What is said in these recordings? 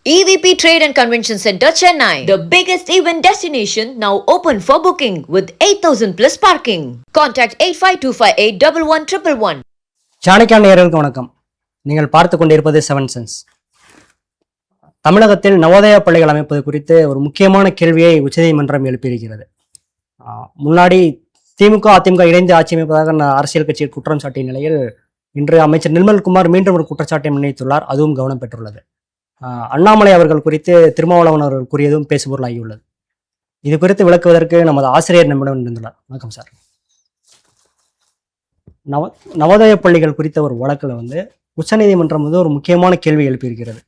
EVP Trade and Convention Center, Chennai. The biggest event destination now open for booking with 8,000 plus parking. Contact 85258 Chanakya நேயர்களுக்கு வணக்கம். நீங்கள் பார்த்து கொண்டிருப்பது seven sense. தமிழகத்தில் நவோதயா பள்ளிகள் அமைப்பது குறித்து ஒரு முக்கியமான கேள்வியை உச்சநீதிமன்றம் எழுப்பியிருக்கிறது. முன்னாடி திமுக அதிமுக இணைந்து ஆட்சி அமைப்பதாக அரசியல் கட்சியில் குற்றம் சாட்டிய நிலையில் இன்று அமைச்சர் நிர்மல்குமார் மீண்டும் ஒரு குற்றச்சாட்டை முன்வைத்துள்ளார். அதுவும் கவனம் பெற்றுள்ளது. அண்ணாமலை அவர்கள் குறித்து திருமாவளவன் அவர்கள் கூறியதும் பேசுபொருளாகியுள்ளது. இது குறித்து விளக்குவதற்கு நமது ஆசிரியர் நம்மிடம் இருந்துள்ளார். வணக்கம் சார். நவோதய பள்ளிகள் குறித்த ஒரு வழக்கில் உச்சநீதிமன்றம் ஒரு முக்கியமான கேள்வி எழுப்பியிருக்கிறது.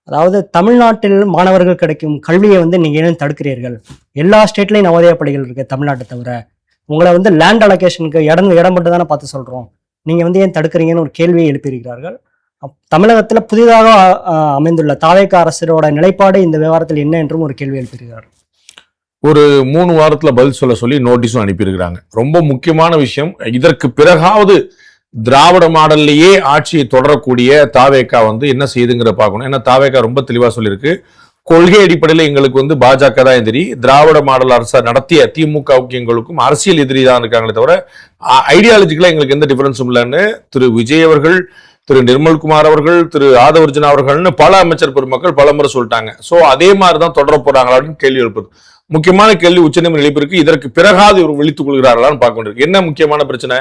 அதாவது தமிழ்நாட்டில் மாணவர்கள் கிடைக்கும் கல்வியை நீங்கள் ஏன் தடுக்கிறீர்கள்? எல்லா ஸ்டேட்லையும் நவோதய பள்ளிகள் இருக்கு, தமிழ்நாட்டை தவிர. உங்களை லேண்ட் அலோகேஷனுக்கு இடம் மட்டும் தானே பார்த்து சொல்றோம், நீங்க ஏன் தடுக்கிறீங்கன்னு ஒரு கேள்வியை எழுப்பியிருக்கிறார்கள். தமிழகத்துல புதிதாக அமைந்துள்ள தாவேகா அரசோட நிலைப்பாடு இந்த விவகாரத்தில் என்ன என்றும் ஒரு கேள்வி எழுப்பியிருக்கிறார். ஒரு 3 வாரத்துல பதில் சொல்ல சொல்லி நோட்டீஸும் அனுப்பியிருக்கிறாங்க. ரொம்ப முக்கியமான விஷயம், இதற்கு பிறகாவது திராவிட மாடல்லையே ஆட்சியை தொடரக்கூடிய தாவேகா என்ன செய்யுதுங்கிற பார்க்கணும். ஏன்னா தாவேகா ரொம்ப தெளிவா சொல்லியிருக்கு, கொள்கை அடிப்படையில் எங்களுக்கு பாஜக தான் எதிரி, திராவிட மாடல் அரசா நடத்திய திமுகவுக்கு எங்களுக்கும் அரசியல் எதிரி தான் இருக்காங்களே தவிர ஐடியாலஜிக்கலா எங்களுக்கு எந்த டிஃபரன்ஸும் இல்லைன்னு திரு விஜய் அவர்கள், திரு நிர்மல்குமார் அவர்கள், திரு ஆதவர்ஜுனா அவர்கள்னு பல அமைச்சர் பெருமக்கள் பல முறை சொல்லிட்டாங்க. சோ அதே மாதிரிதான் தொடர போறாங்களா அப்படின்னு கேள்வி எழுப்புது. முக்கியமான கேள்வி உச்சநீதிமன்றம் எழுப்பியிருக்கு. இதற்கு பிறகாது இவர் விழித்துக் கொள்கிறார்களான்னு பார்க்க வேண்டியிருக்கு. என்ன முக்கியமான பிரச்சனை?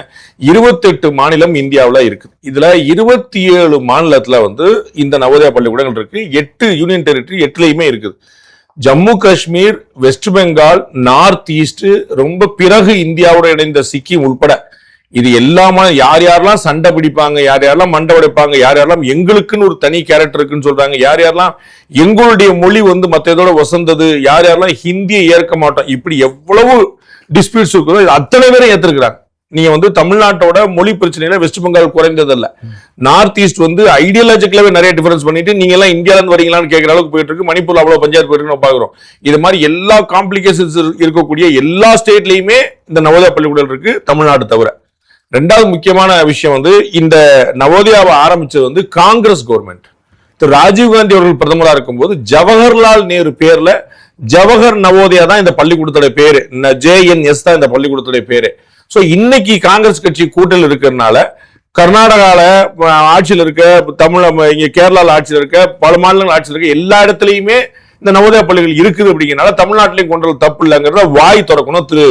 28 மாநிலம் இந்தியாவில் இருக்குது. இதுல 27 மாநிலத்துல இந்த நவோதயா பள்ளிக்கூடங்கள் இருக்கு. 8 யூனியன் டெரிட்டரி 8லயுமே இருக்குது. Jammu Kashmir, west Bengal, north east, ரொம்ப பிறகு இந்தியாவோட இணைந்த சிக்கிம் உட்பட இது எல்லாமே யார் யாரெல்லாம் சண்டை பிடிப்பாங்க, யார் யாரெல்லாம் மண்டை உடைப்பாங்க, யார் யாரெல்லாம் எங்களுக்குன்னு ஒரு தனி கேரக்டர் இருக்குன்னு சொல்றாங்க, யார் யாரெல்லாம் எங்களுடைய மொழி மற்ற இதோட வசந்தது, யார் யாரெல்லாம் ஹிந்தியை ஏற்க மாட்டோம், இப்படி எவ்வளவு டிஸ்பியூட்ஸ் இருக்குதோ அத்தனை பேரும் ஏத்திருக்கிறாங்க. நீங்க தமிழ்நாட்டோட மொழி பிரச்சனையில வெஸ்ட் பெங்கால் குறைந்ததில்ல. நார்த் ஈஸ்ட் ஐடியாலஜிக்கலாவே நிறைய டிஃபரன்ஸ் பண்ணிட்டு நீங்க எல்லாம் இந்தியால இருந்து வரீங்களான்னு கேட்கிற அளவுக்கு போயிட்டு இருக்கு. மணிப்பூர்ல அவ்வளவு பஞ்சாயத்து போயிட்டு நம்ம பாக்குறோம். இது மாதிரி எல்லா காம்ப்ளிகேஷன்ஸ் இருக்கக்கூடிய எல்லா ஸ்டேட்லயுமே இந்த நவோதயா பள்ளிக்கூடம் இருக்கு, தமிழ்நாடு தவிர. ரெண்டாவது முக்கியமான விஷயம், இந்த நவோதயாவை ஆரம்பிச்சது காங்கிரஸ் கவர்மெண்ட். திரு ராஜீவ்காந்தி அவர்கள் பிரதமராக இருக்கும்போது ஜவஹர்லால் நேரு பேர்ல ஜவஹர் நவோதயா தான் இந்த பள்ளிக்கூடத்துடைய பேரு, JNS தான் இந்த பள்ளிக்கூடத்துடைய பேரு. சோ இன்னைக்கு காங்கிரஸ் கட்சி கூட்டல் இருக்கிறதுனால கர்நாடகால ஆட்சியில் இருக்க, இங்க கேரளால ஆட்சியில் இருக்க, பல மாநிலங்கள் ஆட்சியில் இருக்க, எல்லா இடத்துலயுமே இந்த நவோதயா பள்ளிகள் இருக்குது. அப்படிங்கிறனால தமிழ்நாட்டிலையும் கொண்டு தப்பு இல்லைங்கிறத வாய் திறக்கணும் திரு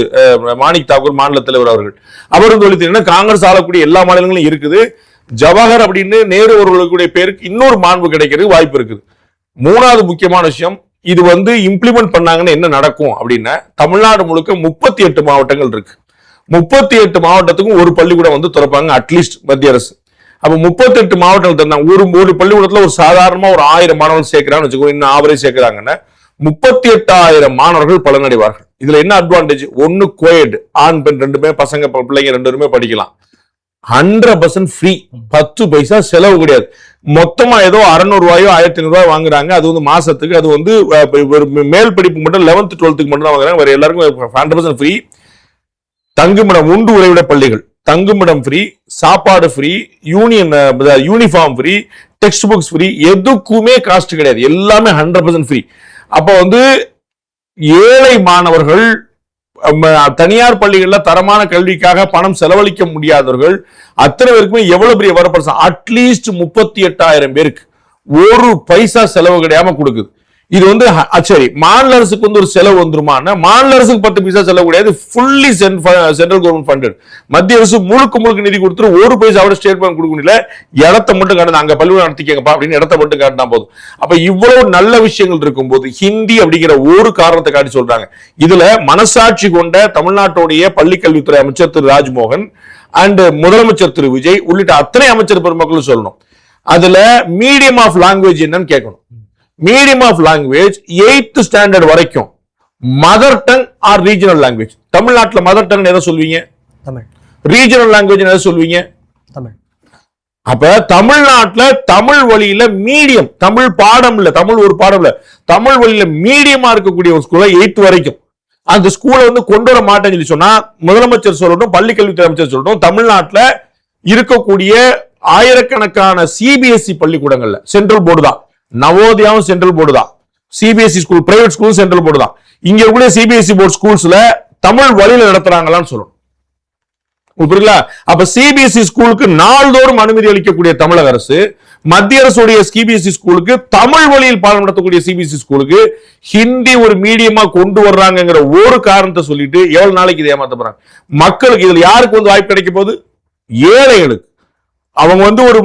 மாணிக் தாக்கூர் மாநில தலைவர் அவர்கள். அவரும் சொல்லித்தீங்கன்னா காங்கிரஸ் ஆளக்கூடிய எல்லா மாநிலங்களும் இருக்குது. ஜவஹர் அப்படின்னு நேரு அவர்களுடைய பேருக்கு இன்னொரு மாண்பு கிடைக்கிறதுக்கு வாய்ப்பு இருக்குது. மூணாவது முக்கியமான விஷயம், இது இம்ப்ளிமெண்ட் பண்ணாங்கன்னு என்ன நடக்கும் அப்படின்னா, தமிழ்நாடு முழுக்க 38 மாவட்டங்கள் இருக்கு. 38 மாவட்டத்துக்கும் ஒரு பள்ளிக்கூடம் திறப்பாங்க அட்லீஸ்ட் மத்திய அரசு. அப்ப 38 மாவட்டங்கள் தந்தாங்க. ஒரு பள்ளிக்கூடத்துல ஒரு சாதாரணமா ஒரு 1000 மாணவர்கள் சேர்க்கிறான்னு வச்சுக்கோ, இன்னும் ஆவரேஜ் சேர்க்கிறாங்கன்னா 38,000 மாணவர்கள் பலனடைவார்கள். இதுல என்ன அட்வான்டேஜ்? ஒன்னு கோயட், ஆண் பெண் ரெண்டுமே, பசங்க பிள்ளைங்க 2 பேருமே படிக்கலாம். 100% ஃப்ரீ, 10 பைசா செலவு கிடையாது. மொத்தமா ஏதோ 600 ரூபாயோ 1500 ரூபாய் வாங்குறாங்க. அது மாசத்துக்கு. அது மேல் படிப்பு மட்டும் 11th 12th மட்டும் தான் வாங்குறாங்க. வேற எல்லாருக்கும் 100% ஃப்ரீ. தங்குமிடம், உண்டு உறைவிட பள்ளிகள், தங்குமிடம் ஃப்ரீ, சாப்பாடு free, uniform free, text books free, எதுக்குமே காஸ்ட் கிடையாது, எல்லாமே 100% ஃப்ரீ. அப்ப ஏழை மாணவர்கள், தனியார் பள்ளிகள்ல தரமான கல்விக்காக பணம் செலவழிக்க முடியாதவர்கள் அத்தனை பேருக்குமே எவ்வளவு பெரிய வரப்பிரசாதம், அட்லீஸ்ட் 38,000 பேருக்கு ஒரு பைசா செலவு கிடையாம கொடுக்குது. இது சரி, மாநில அரசுக்கு ஒரு செலவு வந்துருமா? மாநில அரசுக்கு 10 பைசா செலவு கிடையாது, ஃபுல்லி சென்ட்ரல் கவர்மெண்ட் ஃபண்டட். மத்திய அரசு முழுக்க நிதி கொடுத்துரு, ஒரு பைசா ஸ்டேட் பேங்க் கொடுக்க முடியல. இடத்தை மட்டும் காட்டு, அங்க பள்ளிக்கூடம் நடத்திக்கப்பா அப்படின்னு இடத்தை மட்டும் காட்டினா போதும். அப்ப இவ்வளவு நல்ல விஷயங்கள் இருக்கும்போது ஹிந்தி அப்படிங்கிற ஒரு காரணத்தை காட்டி சொல்றாங்க. இதுல மனசாட்சி கொண்ட தமிழ்நாட்டுடைய பள்ளிக்கல்வித்துறை அமைச்சர் திரு ராஜ்மோகன் அண்ட் முதலமைச்சர் திரு விஜய் உள்ளிட்ட அத்தனை அமைச்சர் பெருமக்களும் சொல்லணும். அதுல மீடியம் ஆஃப் லாங்குவேஜ் என்னன்னு கேட்கணும். Medium of language 8th standard வரைக்கும் mother tongue or regional language. தமிழ்நாட்டில் மதர் டங் எதை சொல்வீங்க? தமிழ். ரீஜனல் லாங்குவேஜ் எதை சொல்வீங்க? தமிழ். அப்ப தமிழ்நாட்டில் தமிழ் வழியில மீடியம், தமிழ் பாடம் இல்ல, தமிழ் ஒரு பாடம் இல்ல, தமிழ் வழியில மீடியமா இருக்கக்கூடிய ஒரு ஸ்கூல்ல 8th வரைக்கும் அந்த ஸ்கூலை கொண்டு வர மாட்டேன்னு சொல்லி சொன்னா முதலமைச்சர் சொல்லட்டும், பள்ளிக்கல்வித்துறை அமைச்சர் சொல்லட்டும், தமிழ்நாட்டில் இருக்கக்கூடிய ஆயிரக்கணக்கான CBSE பள்ளிக்கூடங்கள்ல, சென்ட்ரல் போர்டு தான், நவோதயாவும் சென்ட்ரல் போர்டு தான், CBSE school private school central board தான். இங்க இருக்கக்கூடிய சிபிஎஸ்இ போர்டு ஸ்கூல்ஸ்ல தமிழ் வழியில நடத்துறாங்களான்னு சொல்லணும். புரியுங்களா? அப்ப சிபிஎஸ்இ ஸ்கூலுக்கு நாள்தோறும் அனுமதி அளிக்கக்கூடிய தமிழக அரசு மத்திய அரசுடைய சிபிஎஸ்இ ஸ்கூலுக்கு தமிழ் வழியில் பாடம் நடத்தக்கூடிய சிபிஎஸ்இ ஸ்கூலுக்கு ஹிந்தி ஒரு மீடியமா கொண்டு வர்றாங்கிற ஒரு காரணத்தை சொல்லிட்டு எவ்வளவு நாளைக்கு இதை ஏமாத்த போறாங்க? மக்களுக்கு இதுல யாருக்கு வந்து வாய்ப்பு கிடைக்க போகுது? ஏழைகளுக்கு. அவங்க வந்து ஒரு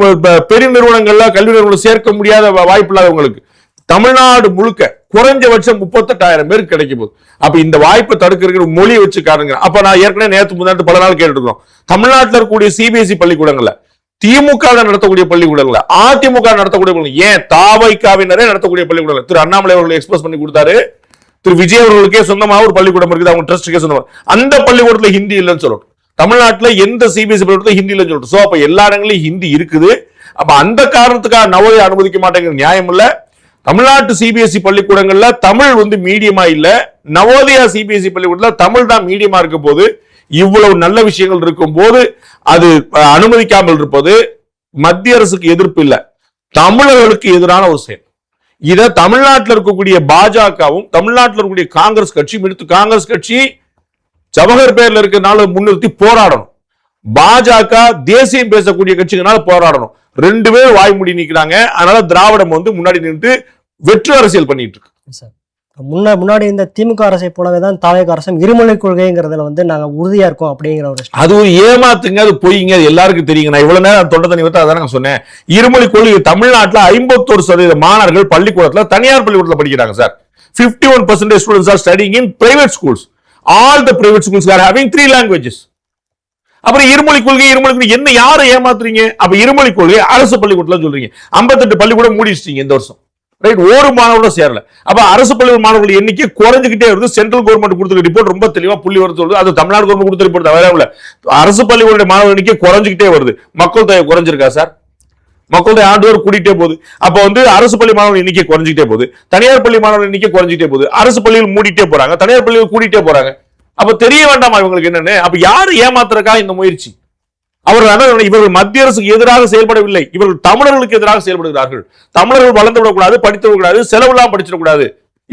பெரிய நிறுவனங்கள்ல கல்வி நிறுவனம் சேர்க்க முடியாத வாய்ப்பு இல்லாதவங்களுக்கு தமிழ்நாடு முழுக்க குறைஞ்சபட்சம் 38,000 பேருக்கு கிடைக்க போகுது. அப்ப இந்த வாய்ப்பை தடுக்கிற மொழியை வச்சு காரணங்க. அப்ப நான் ஏற்கனவே நேற்று முன்னாடி பல நாள் கேட்டுருக்கோம், தமிழ்நாட்டில் இருக்கக்கூடிய சிபிஎஸ்இ பள்ளிக்கூடங்கள்ல திமுக நடத்தக்கூடிய பள்ளிக்கூடங்கள அதிமுக நடத்தக்கூடிய, ஏன் தாவைக்காவினரே நடத்தக்கூடிய பள்ளிக்கூடங்கள் திரு அண்ணாமலை அவர்கள் எக்ஸ்பிரஸ் பண்ணி கொடுத்தாரு. திரு விஜய் அவர்களுக்கே சொந்தமாக ஒரு பள்ளிக்கூடம் இருக்குது, அவங்க ட்ரஸ்டுக்கே சொந்தமாக. அந்த பள்ளிக்கூடத்துல ஹிந்தி இல்லைன்னு சொல்லட்டும். தமிழ்நாட்டில் எந்த சிபிஎஸ்இ பள்ளிக்கூடத்துல ஹிந்தி இல்லைன்னு சொல்லட்டும். சோ அப்ப எல்லா இடங்களிலும் ஹிந்தி இருக்குது. அப்ப அந்த காரணத்துக்காக நவோதயா அனுமதிக்க மாட்டேங்கிற நியாயம் இல்ல. தமிழ்நாட்டு சிபிஎஸ்இ பள்ளிக்கூடங்கள்ல தமிழ் வந்து மீடியமா இல்ல, நவோதயா சிபிஎஸ்இ பள்ளிக்கூடத்துல தமிழ் தான் மீடியமா இருக்க போது. இவ்வளவு நல்ல விஷயங்கள் இருக்கும் போது அது அனுமதிக்காமல் இருப்பது மத்திய அரசுக்கு எதிர்ப்பு இல்ல, தமிழர்களுக்கு எதிரான ஒரு செயல். இத தமிழ்நாட்டில் இருக்கக்கூடிய பாஜகவும் தமிழ்நாட்டில் இருக்கக்கூடிய காங்கிரஸ் கட்சி, காங்கிரஸ் கட்சி ஜவஹர் பேர்ல இருக்கிறனால முன்னிறுத்தி போராடணும். பாஜக தேசியம் பேசக்கூடிய கட்சிகளால போராடணும். ரெண்டு பேரும் வாய் மூடி நிக்கிறாங்க. அதனால திராவிடம் வந்து முன்னாடி நின்று வெற்று அரசியல் பண்ணிட்டு இருக்கு. முன்னாடி இந்த திமுக அரசை போலவேதான் தாவேக அரசும் இருமொழி கொள்கைங்கிறதுல வந்து நாங்க உறுதியா இருக்கோம் அப்படிங்கிற ஒரு, அது ஒரு ஏமாத்துங்க, அது பொய்ங்க, அது எல்லாருக்கும் தெரியுங்க. நான் இவ்வளவு நேரம் தொண்டை தண்ணி விட்டு அதான் சொன்னேன். இருமொழி கொள்கை தமிழ்நாட்டில் 51% மாணவர்கள் பள்ளிக்கூடத்துல தனியார் பள்ளிக்கூடத்துல படிக்கிறாங்க sir. 51% students are studying in private schools. All the private schools are having 3 languages. அப்புறம் இருமொழி கொள்கை என்ன யாரை ஏமாத்துறீங்க? அப்ப இருமொழி கொள்கை அரசு பள்ளிக்கூடத்துல சொல்றீங்க. 58 பள்ளிக்கூடம் மூடிச்சிட்டீங்க இந்த வருஷம், ரைட்? ஒரு மாணவரோட சேரல. அப்ப அரசு பள்ளி மாணவர்கள் எண்ணிக்கை குறைஞ்சுக்கிட்டே வருது. சென்ட்ரல் கவர்மெண்ட் கொடுத்த ரிப்போர்ட் ரொம்ப தெளிவா புள்ளி வருது சொல்லுது. அது தமிழ்நாடு கவர்மெண்ட் கொடுத்த ரிப்போர்ட் தவிர அரசு பள்ளிகளுடைய மாணவர் எண்ணிக்கை குறைஞ்சுக்கிட்டே வருது. மக்கள் தொகை குறைஞ்சிருக்கா சார்? மக்கள் தொகை ஆண்டு கூட்டிகிட்டே போகுது. அப்ப வந்து அரசு பள்ளி மாணவர் எண்ணிக்கை குறைஞ்சிக்கிட்டே போகுது, தனியார் பள்ளி மாணவர் எண்ணிக்கை குறைஞ்சிக்கிட்டே போகுது. அரசு பள்ளிகள் மூடிட்டே போறாங்க, தனியார் பள்ளிகள் கூட்டிகிட்டே போறாங்க. அப்ப தெரிய வேண்டாமா இவங்களுக்கு என்னன்னு? அப்ப யாரு ஏமாத்துறக்கா இந்த முயற்சி? இவர்கள் மத்திய அரசுக்கு எதிராக செயல்படவில்லை, இவர்கள் தமிழர்களுக்கு எதிராக செயல்படுகிறார்கள். தமிழர்கள் வளர்ந்து விடக்கூடாது, படித்து விடக்கூடாது, செலவுலாம் படிச்சிடக்கூடாது,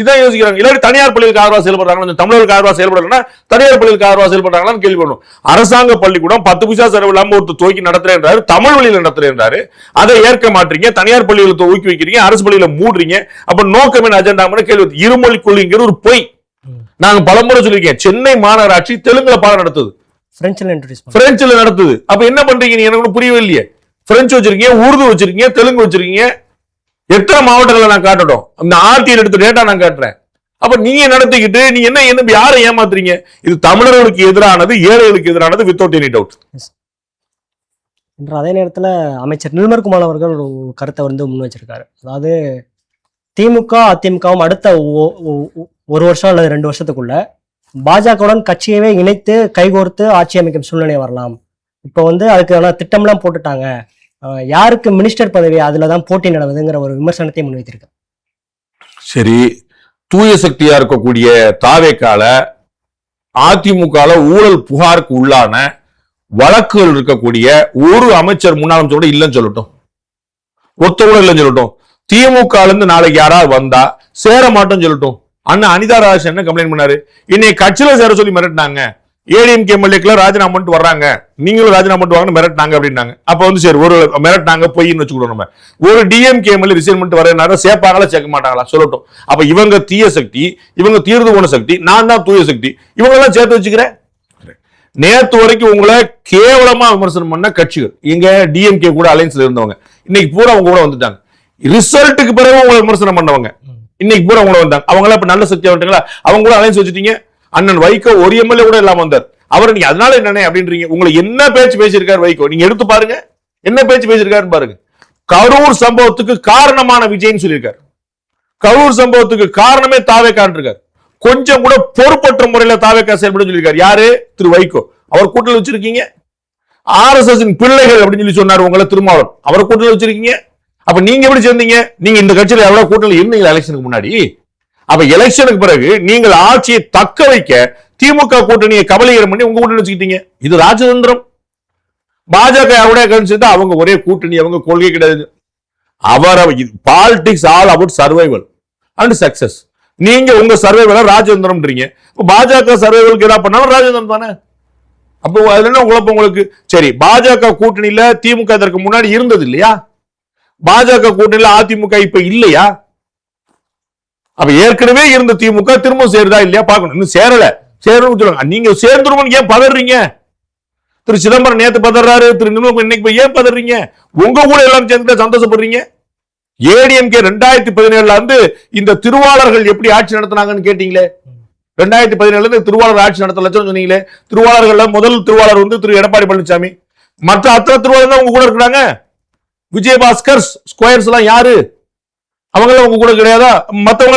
இதான் யோசிக்கிறாங்க. இல்லாட்டி தனியார் பள்ளிகளுக்கு ஆதரவா செயல்படுறாங்க, தமிழர்களுக்கு ஆதரவா செயல்படலன்னா தனியார் பள்ளிகளுக்கு ஆதரவா செயல்படுறாங்களான்னு கேள்வி பண்ணும். அரசாங்க பள்ளிக்கூடம் 10 பைசா செலவு இல்லாம ஒரு துவக்கி நடத்துறேன்றாரு, தமிழ் வழியில் நடத்துறேன்றாரு. அதை ஏற்க மாட்டீங்க, தனியார் பள்ளிகளை ஊக்கி வைக்கிறீங்க, அரசு பள்ளியில மூடுறீங்க. அப்ப நோக்கம் என்ன, அஜெண்டா கேள்வி. இருமொழி கொள்கைங்கிற ஒரு பொய். நாங்க பலமுறை சொல்லியிருக்கேன், சென்னை மாநகராட்சி தெலுங்குல பாடம் நடத்துது, பிரெஞ்சுல நடத்துது. அப்ப என்ன பண்றீங்க? நீங்க எனக்கு புரியவே இல்லையே. பிரெஞ்சு வச்சிருக்கீங்க, உருது வச்சிருக்கீங்க, தெலுங்கு வச்சிருக்கீங்க. எத்தனை மாவட்டங்களை நான் காட்டட்டும்? அந்த ஆர்டிஐ எடுத்த டேட்டா நான் காட்டுறேன். அப்ப நீங்க நடத்திக்கிட்டு நீங்க என்ன யாரை ஏமாத்துறீங்க? இது தமிழர்களுக்கு எதிரானது, ஏழைகளுக்கு எதிரானது, வித்தவுட் எனி டவுட். அதே நேரத்தில் அமைச்சர் நிர்மல்குமார் அவர்கள் ஒரு கருத்தை வந்து முன் வச்சிருக்காரு. அதாவது திமுக அதிமுகவும் அடுத்த ஒரு வருஷம் அல்லது 2 வருஷத்துக்குள்ள பாஜகவுடன் கட்சியவே இணைத்து கைகோர்த்து ஆட்சி அமைக்கும் சூழ்நிலை வரலாம். இப்போ வந்து அதுக்கான திட்டம்லாம் போட்டுட்டாங்க, யாருக்கு மினிஸ்டர் பதவி அதுலதான் போட்டி நடக்குதுங்கிற ஒரு விமர்சனத்தை முன்வைத்திருக்கு. சரி, தூய சக்தியா இருக்கக்கூடிய தாவேக்கால அதிமுக ஊழல் புகாருக்கு உள்ளான வழக்குகள் இருக்கக்கூடிய ஒரு அமைச்சர் முன்னாள் அமைச்சரோட இல்லைன்னு சொல்லட்டும், ஒத்த கூட இல்லைன்னு சொல்லட்டும். திமுக இருந்து நாளைக்கு யாராவது வந்தா சேர மாட்டோம்னு சொல்லட்டும். அண்ணா அனிதா ராஜ் என்ன கம்ப்ளைண்ட் பண்ணாரு? இன்னைக்கு கட்சியில சேர சொல்லி மிரட்டினாங்க, ஏடிஎம்கே எம்எல்ஏக்கள் ராஜினாமா பண்ணிட்டு வர்றாங்க, நீங்களும் ராஜினாமா பண்ணிட்டு வாங்கன்னு மிரட்டினாங்க அப்படின்னாங்க. அப்ப வந்து சரி, ஒரு மிரட்டினாங்க பொய்ன்னு வச்சுக்கிட்டோம். நம்ம ஒரு டிஎம்கே எம்எல்ஏ ரிசைன் பண்ணிட்டு வரேன், சேர்ப்பாங்களா சேர்க்க மாட்டாங்களா சொல்லட்டும். அப்ப இவங்க தீய சக்தி, இவங்க தீர்ந்து போன சக்தி, நான் தான் தூய சக்தி, இவங்க எல்லாம் சேர்த்து வச்சுக்கிறேன். நேத்து வரைக்கும் உங்களை கேவலமா விமர்சனம் பண்ண கட்சிகள், இங்க டிஎம்கே கூட அலைன்ஸ்ல இருந்தவங்க, இன்னைக்கு பூரா அவங்க கூட வந்துட்டாங்க. ரிசல்ட்டுக்கு பிறகு உங்களை விமர்சனம் பண்ணவங்க இன்னைக்கு பூரா உங்களை வந்தாங்க. அவங்க எல்லாம் இப்ப நல்ல சக்தியா வந்துட்டாங்களா? அவங்க கூட அலைன்ஸ் வச்சுட்டீங்க. அண்ணன் வைகோ ஒரு எம்எல்ஏ கூட இல்லாம வந்தார். அவர் நீங்க அதனால என்னன்னு அப்படின்றீங்க. உங்களை என்ன பேச்சு பேசியிருக்காரு வைகோ, நீங்க எடுத்து பாருங்க, என்ன பேச்சு பேசியிருக்காருன்னு பாருங்க. கரூர் சம்பவத்துக்கு காரணமான விஜய்னு சொல்லியிருக்காரு. கரூர் சம்பவத்துக்கு காரணமே தாவேக்கான் இருக்காரு. கொஞ்சம் கூட பொறுப்பற்ற முறையில தாவேக்கா செயல்பட சொல்லியிருக்காரு. யாரு? திரு வைகோ. அவர் கூட்டத்தில் வச்சிருக்கீங்க. RSS பிள்ளைகள் அப்படின்னு சொல்லி சொன்னார் உங்களை திருமாவளவன், அவரை கூட்டத்தில் வச்சிருக்கீங்க. அப்ப நீங்க எப்படி சேர்ந்தீங்க? நீங்க இந்த கட்சியில எவ்வளவு கூட்டத்தில் இருந்தீங்க எலெக்ஷனுக்கு முன்னாடி? அப்ப எலெக்ஷனுக்கு பிறகு நீங்கள் ஆட்சியை தக்க வைக்க திமுக கூட்டணியை கபலீகரம் பண்ணி உங்க கூட்டணி வச்சுக்கிட்டீங்க. இது ராஜதந்திரம். பாஜக அவங்க ஒரே கூட்டணி, அவங்க கொள்கை கிடையாது. Politics all about survival and success. நீங்க உங்க சர்வைவல ராஜேந்திரம்ன்றீங்க. பாஜக சர்வைவலுக்கு ஏதாவது பண்ணாலும் ராஜேந்திரன் தானே. அப்போ அதுல என்ன குழப்பம் உங்களுக்கு? சரி, பாஜக கூட்டணியில திமுக இதற்கு முன்னாடி இருந்தது இல்லையா? பாஜக கூட்டணியில அதிமுக இப்ப இல்லையா? அப்ப ஏற்கனவே இருந்த திமுக திரும்ப சேருதா இல்லையா பாக்கணும். இன்னும் சேரல, சேரணும் சொல்லுங்க. நீங்க சேர்ந்துருவோம் ஏன் பதறீங்க? திரு சிதம்பரம் நேத்து பதறாரு, திரு நிர்மலா இன்னைக்கு போய் ஏன் பதறீங்க? உங்க கூட எல்லாம் சேர்ந்து சந்தோஷப்படுறீங்க. ஏடிஎம்கே 2017 இருந்து இந்த திருவாளர்கள் எப்படி ஆட்சி நடத்தினாங்கன்னு கேட்டீங்களே. 2017 திருவாளர் ஆட்சி நடத்த லட்சம் சொன்னீங்களே. திருவாளர்கள் முதல் திருவாளர் வந்து திரு எடப்பாடி பழனிசாமி. மற்ற அத்தனை திருவாளர் தான் உங்க கூட இருக்கிறாங்க. விஜயபாஸ்கர் ஸ்கொயர்ஸ் எல்லாம் யாரு? அவங்களாம் உங்க கூட கிடையாதா? மத்தவங்க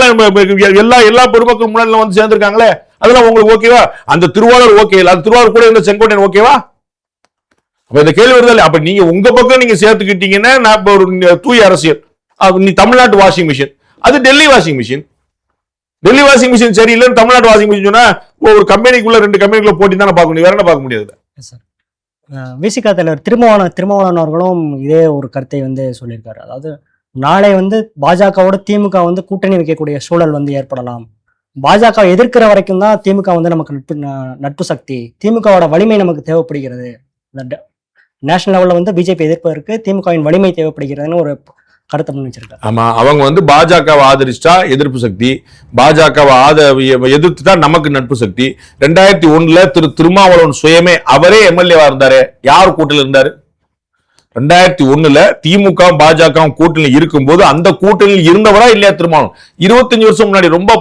எல்லா பொதுமக்கள் முன்னாடி வந்து சேர்ந்திருக்காங்களே, அதெல்லாம் உங்களுக்கு ஓகேவா? அந்த திருவாளர் ஓகே இல்ல, அந்த திருவாளர் கூட இருந்த செங்கோட்டையன் ஓகேவா? அப்ப இந்த கேள்வி வருதா? அப்ப நீங்க உங்க பக்கம் நீங்க சேர்த்துக்கிட்டீங்கன்னா நான் ஒரு தூய அரசியல். நீ தமிழ்நாட்டு வாஷிங் மிஷின், அது Delhi washing machine. Delhi washing machine சரியில்லைன்னு தமிழ்நாட்டு வாஷிங் மிஷின் சொன்னா ஒரு கம்பெனிக்குள்ள 2 கம்பெனிக்குள்ள போட்டி தானே பார்க்க முடியும், வேற என்ன பார்க்க முடியாது. விசிகா தலைவர் திருமாவளவன் அவர்களும் இதே ஒரு கருத்தை வந்து சொல்லியிருக்காரு. அதாவது நாளை வந்து பாஜகவோட திமுக வந்து கூட்டணி வைக்கக்கூடிய சூழல் வந்து ஏற்படலாம். பாஜக எதிர்க்கிற வரைக்கும் தான் திமுக வந்து நமக்கு நட்பு சக்தி, திமுகவோட வலிமை நமக்கு தேவைப்படுகிறது. நேஷனல் லெவல்ல வந்து பிஜேபி எதிர்ப்பதற்கு திமுகவின் வலிமை தேவைப்படுகிறதுன்னு ஒரு கருத்தை முன் வச்சிருக்காரு. ஆமா, அவங்க வந்து பாஜகவை ஆதரிச்சா எதிர்ப்பு சக்தி, பாஜகவை எதிர்த்துட்டா நமக்கு நட்பு சக்தி. 2001 திரு திருமாவளவன் சுயமே அவரே எம்எல்ஏவா இருந்தாரு. யார் கூட்டணியில் இருந்தாரு? 2001 திமுக பாஜக கூட்டணியில் இருக்கும்போது அந்த கூட்டணியில் இருந்தவரா இல்லையா திருமாவளவன்? 25 வருஷம் முன்னாடி, ரொம்ப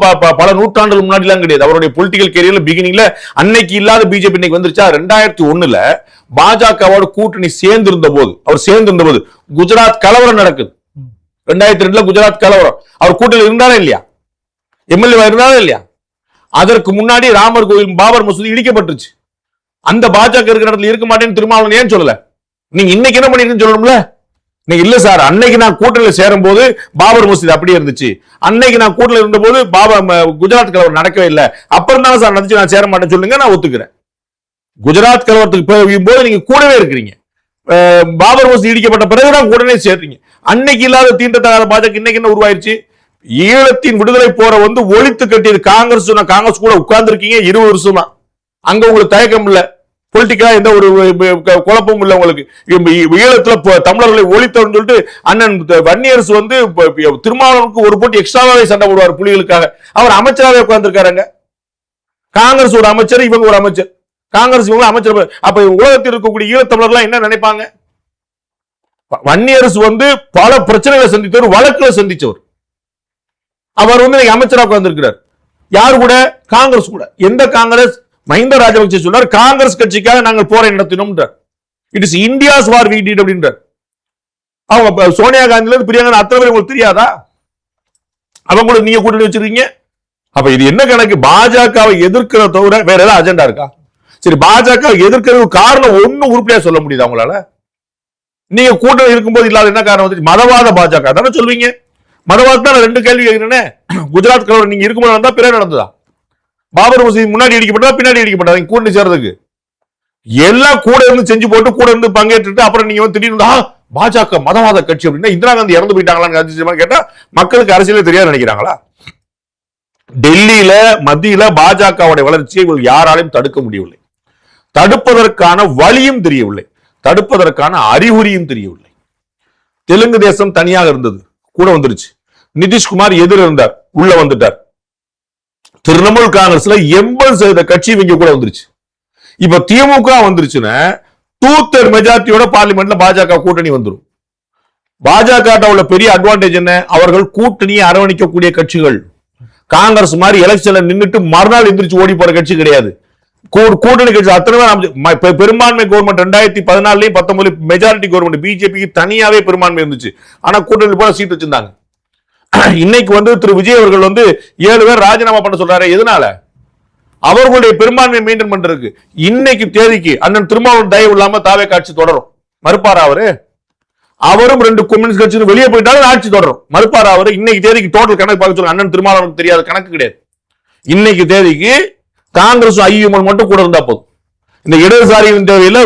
பல நூற்றாண்டுகள் முன்னாடி எல்லாம் கிடையாது. அவருடைய பொலிட்டிக்கல் கேரியர்ல பிகினிங்ல அன்னைக்கு இல்லாத பிஜேபி இன்னைக்கு வந்துருச்சா? 2001 பாஜகவோட கூட்டணி சேர்ந்திருந்த போது, அவர் சேர்ந்திருந்த போது குஜராத் கலவரம் நடக்குது. 2002 குஜராத் கலவரம். அவர் கூட்டணியில் இருந்தாரா இல்லையா? எம்எல்ஏ இருந்தாரா இல்லையா? அதற்கு முன்னாடி ராமர் கோயில் பாபர் மசூதி இடிக்கப்பட்டுருச்சு. அந்த பாஜக இருக்கிற இடத்துல இருக்க மாட்டேன்னு திருமாவளவன் ஏன் சொல்லல? நீங்க இன்னைக்கு என்ன பண்ணிருக்கீங்கன்னு சொல்லணும்ல. நீங்க இல்ல சார், அன்னைக்கு நான் கூட்டணியில சேரும் போது பாபர் மசூதி அப்படியே இருந்துச்சு, அன்னைக்கு நான் கூட்டணியில் இருந்த போது குஜராத் கலவரம் நடக்கவே இல்லை, அப்புறம் தானே சார் நடந்துச்சு, நான் சேர மாட்டேன்னு சொல்லுங்க, நான் ஒத்துக்கிறேன். குஜராத் கலவரத்துக்கு போது நீங்க கூடவே இருக்கிறீங்க. பாபர் மசூதி இடிக்கப்பட்ட பிறகுதான் உடனே சேர்றீங்க. அன்னைக்கு இல்லாத தீண்டத்தகாத பாஜக இன்னைக்கு என்ன உருவாயிருச்சு? ஈழத்தின் விடுதலை போற வந்து ஒழித்து கட்டியது காங்கிரஸ். காங்கிரஸ் கூட உட்கார்ந்து இருக்கீங்க 20 வருஷமா. அங்க உங்களுக்கு தயக்கம் இல்ல, பொலிட்டிக்கலா எந்த ஒரு குழப்பமும் இல்ல உங்களுக்கு. ஈழத்துல தமிழர்களை ஒழித்தோம்னு சொல்லிட்டு அண்ணன் வன்னியரசு வந்து திருமாவளவனுக்கு ஒரு போட்டி எக்ஸ்ட்ராவே சண்டை போடுவார் புலிகளுக்காக. அவர் அமைச்சராகவே உட்கார்ந்து இருக்காருங்க. காங்கிரஸ் ஒரு அமைச்சர், இவங்க ஒரு அமைச்சர். காங்கிரஸ் இவங்க அமைச்சர். அப்ப உலகத்தில் இருக்கக்கூடிய ஈழத்தமிழர்லாம் என்ன நினைப்பாங்க? வன்னியரசு வந்து பல பிரச்சனைகளை சந்தித்தவர், வழக்குல சந்திச்சவர். அவர் வந்து அமைச்சராக உட்கார்ந்திருக்கிறார். யாரு கூட? காங்கிரஸ் கூட. எந்த காங்கிரஸ்? மஹிந்த ராஜபக்சே சொன்னார், காங்கிரஸ் கட்சிக்காக நாங்கள் போரை நடத்தினோம். It is India's war we did அப்படின்றார். அவங்க சோனியா காந்தில இருந்து பிரியங்கா அத்தனை பேர் உங்களுக்கு தெரியாதா? அவங்க கூட நீங்க கூட்டணி வச்சிருக்கீங்க. அப்ப இது என்ன கணக்கு? பாஜகவை எதிர்க்கிற தவிர வேற ஏதாவது அஜெண்டா இருக்கா? சரி, பாஜக எதிர்க்கிறது காரணம் ஒண்ணு உருப்படியா சொல்ல முடியுது அவங்களால? நீங்க கூட்டணி இருக்கும்போது இல்லாத என்ன காரணம் வந்துச்சு? மதவாத பாஜக தானே சொல்வீங்க. மதவாதத்தை நான் 2 கேள்வி கேட்கிறேன். குஜராத் கலவரம் நீங்க இருக்கும்போது நடந்தா பிறகு நடந்ததா? பாபர் மசூதி முன்னாடி இடிக்கப்பட்டதா பின்னாடி இடிக்கப்பட்டதா? நீங்க கூட்டணி சேர்றதுக்கு எல்லாம் கூட இருந்து செஞ்சு போட்டு கூட இருந்து பங்கேற்றுட்டு அப்புறம் நீங்க வந்து திடீர்னு பாஜக மதவாத கட்சி அப்படின்னா இந்திரா காந்தி இறந்து போயிட்டாங்களான்னு கேட்டா மக்களுக்கு அரசியலே தெரியாது நினைக்கிறாங்களா? டெல்லியில மத்தியில பாஜகவுடைய வளர்ச்சியை இவர்கள் யாராலையும் தடுக்க முடியவில்லை. தடுப்பதற்கான வழியும் தெரியவில்லை, தடுப்பதற்கான அறிகுறியும் தெரியவில்லை. தெலுங்கு தேசம் தனியாக இருந்தது, கூட வந்துருச்சு. நிதிஷ்குமார் எதிர் இருந்தார், உள்ள வந்துட்டார். திரிணாமுல் காங்கிரஸ்ல 80% கட்சி இவங்க கூட வந்துருச்சு. இப்ப திமுக வந்துருச்சுன்னா 2/3 மெஜாரிட்டியோட பார்லிமெண்ட்ல பாஜக கூட்டணி வந்துடும். பாஜக உள்ள பெரிய அட்வான்டேஜ் என்ன? அவர்கள் கூட்டணியை அரவணைக்கக்கூடிய கட்சிகள். காங்கிரஸ் மாதிரி எலெக்ஷன்ல நின்றுட்டு மறுநாள் எந்திரிச்சு ஓடி போற கட்சி கிடையாது. கூட்டணி கட்சி அத்தனை பெரும்பான்மை கவர்மெண்ட் 2014 19 மெஜாரிட்டி கவர்மெண்ட் பிஜேபிக்கு தனியாவே பெரும்பான்மை இருந்துச்சு. ஆனா கூட்டணி போல சீட் வச்சிருந்தாங்க. இன்னைக்கு வந்து திரு விஜய் அவர்கள் வந்து 7 பேர் ராஜினாமா பண்ண சொல்றாரு. எதனால? அவர்களுடைய பெரும்பான்மை மெயின்டைன் பண்றதுக்கு. இன்னைக்கு தேதிக்கு அண்ணன் திருமாவளவன் தயவு இல்லாம தாவே காட்சி தொடரும். மறுப்பாரா அவரு? அவரும் 2 கம்யூனிஸ்ட் கட்சியும் வெளியே போயிட்டாலும் ஆட்சி தொடரும். மறுப்பாரா அவரு? இன்னைக்கு தேதிக்கு டோட்டல் கணக்கு பார்க்க சொல்லுங்க. அண்ணன் திருமாவளவனுக்கு தெரியாத கணக்கு கிடையாது. இன்னைக்கு தேதிக்கு காங்கிரஸ் ஐயுமல் மட்டும் கூட இருந்தா போதும். இந்த இடதுசாரியும் தேவையில்லை,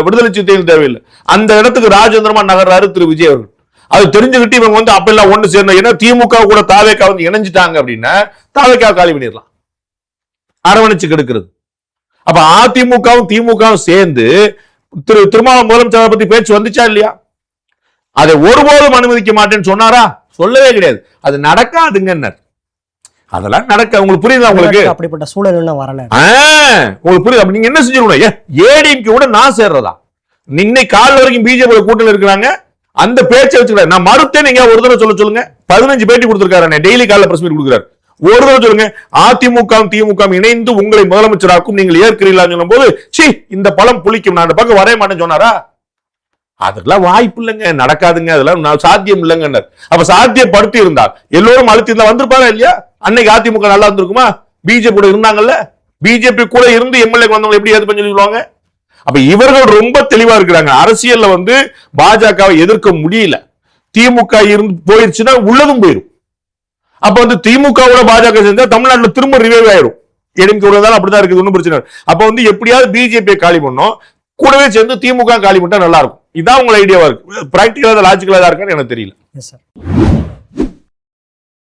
விடுதலை சிறுத்தையும் தேவையில்லை. அந்த இடத்துக்கு ராஜேந்திரமா நகர்றாரு திரு விஜய் அவர்கள். அது தெரிஞ்சுக்கிட்டு இவங்க வந்து அப்ப எல்லாம் ஒண்ணு சேர்ந்த, ஏன்னா திமுக கூட தாவேக்கா வந்து இணைஞ்சிட்டாங்க அப்படின்னா தாவேக்கா காலி பண்ணிடலாம், அரவணைச்சு கெடுக்கிறது. அப்ப அதிமுகவும் திமுகவும் சேர்ந்து திருமாவளவன் முதலமைச்சரை பத்தி பேச்சு வந்துச்சா இல்லையா? அதை ஒருபோதும் அனுமதிக்க மாட்டேன்னு சொன்னாரா? சொல்லவே கிடையாது. அது நடக்காதுங்க. அதெல்லாம் நடக்க உங்களுக்கு புரியுதா? உங்களுக்கு அப்படிப்பட்ட சூழல் இன்னும் வரல. உங்களுக்கு புரியுது? அப்ப நீங்க என்ன செஞ்சிருக்கணும்? ஏடிஎம்கே கூட நான் சேர்றதா? இன்னைக்கு கால் வரைக்கும் பிஜேபி கூட்டணி இருக்கிறாங்க, அந்த பேச்சை வச்சுக்கிறாரு. நான் மறுத்தேன், நீங்க ஒரு தடவை சொல்லுங்க. 15 பேட்டி கொடுத்திருக்காரு, டெய்லி காலைல பிரஸ் மீட் கொடுக்குறாரு. ஒரு தடவை சொல்லுங்க, அதிமுக திமுக இணைந்து உங்களை முதலமைச்சராக்கும், நீங்கள் ஏற்கிறீங்களா சொல்லும் போது சி இந்த பழம் புளிக்கும், நான் அந்த பக்கம் வரைய மாட்டேன்னு சொன்னாரா? அதெல்லாம் வாய்ப்பு இல்லைங்க, நடக்காதுங்க, அதெல்லாம் சாத்தியம் இல்லைங்க. அப்ப சாத்தியப்படுத்தி இருந்தால் எல்லோரும் அழுத்தி இருந்தா வந்திருப்பாரா இல்லையா? அன்னைக்கு அதிமுக நல்லா இருந்திருக்குமா? பிஜேபி கூட இருந்தாங்கல்ல, பிஜேபி கூட இருந்து எம்எல்ஏ வந்தவங்க எப்படி எது பண்ணி சொல்லுவாங்க? அப்ப இவர்கள் ரொம்ப தெளிவா இருக்கிறாங்க. அரசியல்ல வந்து பாஜகவை எதிர்க்க முடியல, திமுக இருந்து போயிருச்சுன்னா உள்ளதும் போயிடும். அப்ப வந்து திமுகவோட பாஜக சேர்ந்தா தமிழ்நாட்டுல திரும்ப ரிவைவ் ஆயிடும். ஏடிஎம்கே அப்படிதான் இருக்குது, ஒன்னும் பிரச்சனை. அப்ப வந்து எப்படியாவது பிஜேபி காலி பண்ணோம், கூடவே சேர்ந்து திமுக காலி பண்ணா நல்லா இருக்கும். இதான் உங்க ஐடியாவா இருக்கு. பிராக்டிகலா லாஜிக்கலா தான் இருக்கான்னு எனக்கு தெரியல.